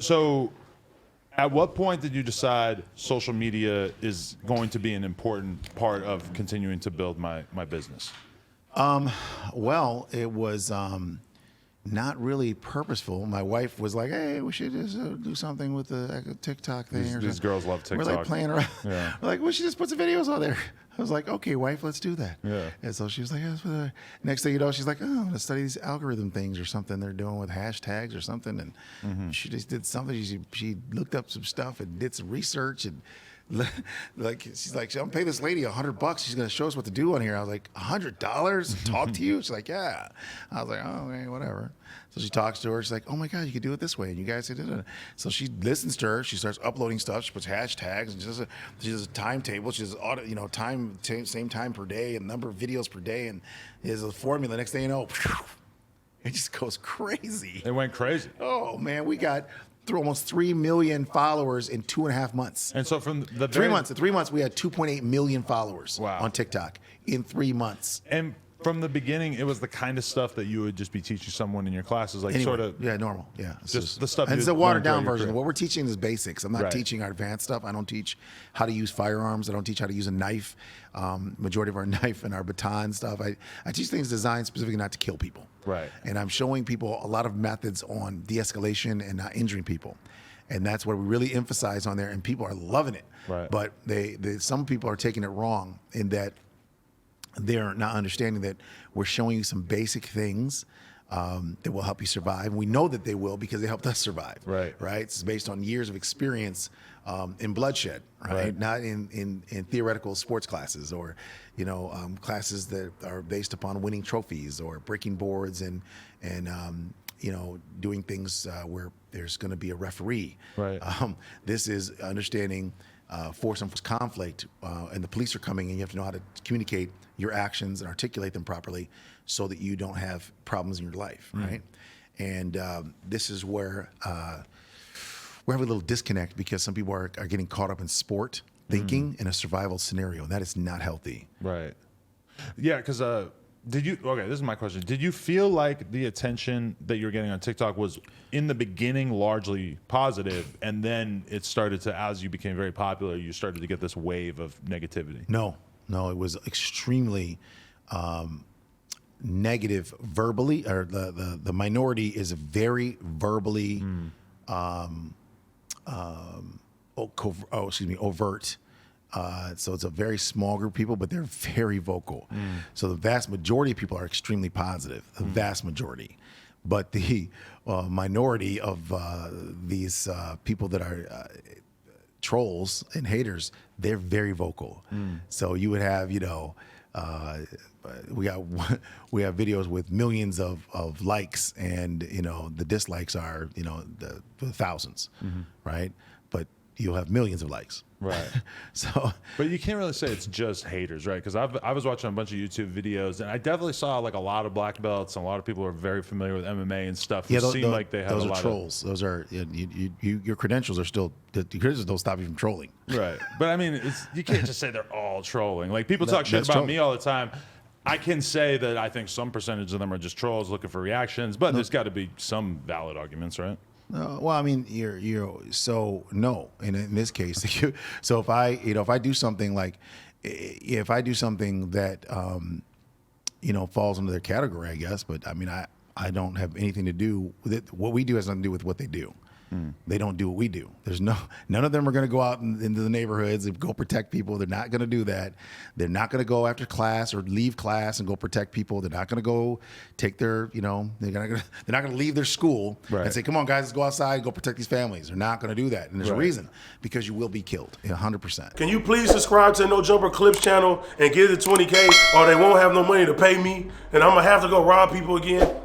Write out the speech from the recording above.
So at what point did you decide social media is going to be an important part of continuing to build my business? Well, it was not really purposeful. My wife was like, "Hey, we should just do something with the TikTok thing." These girls love TikTok. We're like playing around. Yeah. We're like, "We should just put some videos on there." I was like, "Okay, wife, let's do that." Yeah. And so she was like, "Yeah." Next thing you know, she's like, "Oh, I'm gonna study these algorithm things or something they're doing with hashtags or something." And she just did something. She looked up some stuff and did some research and. Like she's like, I'm pay this lady $100. She's gonna show us what to do on here. I was like, $100 to talk to you? She's like, yeah. I was like, oh, okay, whatever. So she talks to her. She's like, oh my God, you could do it this way. And you guys did it. So she listens to her. She starts uploading stuff. She puts hashtags and she does a timetable. She does same time per day and number of videos per day. And there's a formula. Next thing you know, it just goes crazy. It went crazy. Oh man, we got through almost 3 million followers in 2.5 months. And so from the 3 months, in 3 months, we had 2.8 million followers on TikTok in 3 months. And from the beginning, it was the kind of stuff that you would just be teaching someone in your classes, like sort of. Yeah, normal. Yeah, it's just the stuff. And you it's a watered down learned throughout your version. career. What we're teaching is basics. I'm not Right. teaching our advanced stuff. I don't teach how to use firearms. I don't teach how to use a knife. Majority of our knife and our baton stuff. I teach things designed specifically not to kill people. Right. And I'm showing people a lot of methods on de-escalation and not injuring people. And that's what we really emphasize on there, and people are loving it. Right. But some people are taking it wrong in that they're not understanding that we're showing you some basic things that will help you survive. We know that they will because they helped us survive. Right. Right. It's based on years of experience in bloodshed. Right. Not in theoretical sports classes or, classes that are based upon winning trophies or breaking boards and doing things where there's going to be a referee. Right. This is understanding force and conflict, and the police are coming, and you have to know how to communicate your actions and articulate them properly so that you don't have problems in your life, right? And this is where we have a little disconnect because some people are getting caught up in sport thinking in a survival scenario, and that is not healthy. Right. Yeah, because this is my question. Did you feel like the attention that you were getting on TikTok was in the beginning largely positive, and then it started to, as you became very popular, you started to get this wave of negativity? No, it was extremely negative verbally, or the minority is very verbally overt. So it's a very small group of people, but they're very vocal. So the vast majority of people are extremely positive, the vast majority. But the minority of these people that are trolls and haters, they're very vocal. So you would have, we have videos with millions of likes, and the dislikes are the thousands, right? But you'll have millions of likes. Right. So, but you can't really say it's just haters, right? Because I was watching a bunch of YouTube videos, and I definitely saw like a lot of black belts and a lot of people who are very familiar with MMA and stuff. Who seem like they have those a are lot trolls. Those are your credentials are still, your credentials don't stop you from trolling. Right. But I mean, you can't just say they're all trolling. Like people talk shit about trolling. me all the time. I can say that I think some percentage of them are just trolls looking for reactions, but there's got to be some valid arguments, right? Well, I mean, so no. In this case, so if I do something like, if I do something that falls into their category, I guess. But I mean, I don't have anything to do with it. What we do has nothing to do with what they do. They don't do what we do. There's none of them are going to go out into the neighborhoods and go protect people. They're not going to do that. They're not going to go after class or leave class and go protect people. They're not going to go take their, they're not going to leave their school and say, come on, guys, let's go outside and go protect these families. They're not going to do that. And there's a reason, because you will be killed 100%. Can you please subscribe to No Jumper Clips channel and get it to 20K, or they won't have no money to pay me, and I'm going to have to go rob people again?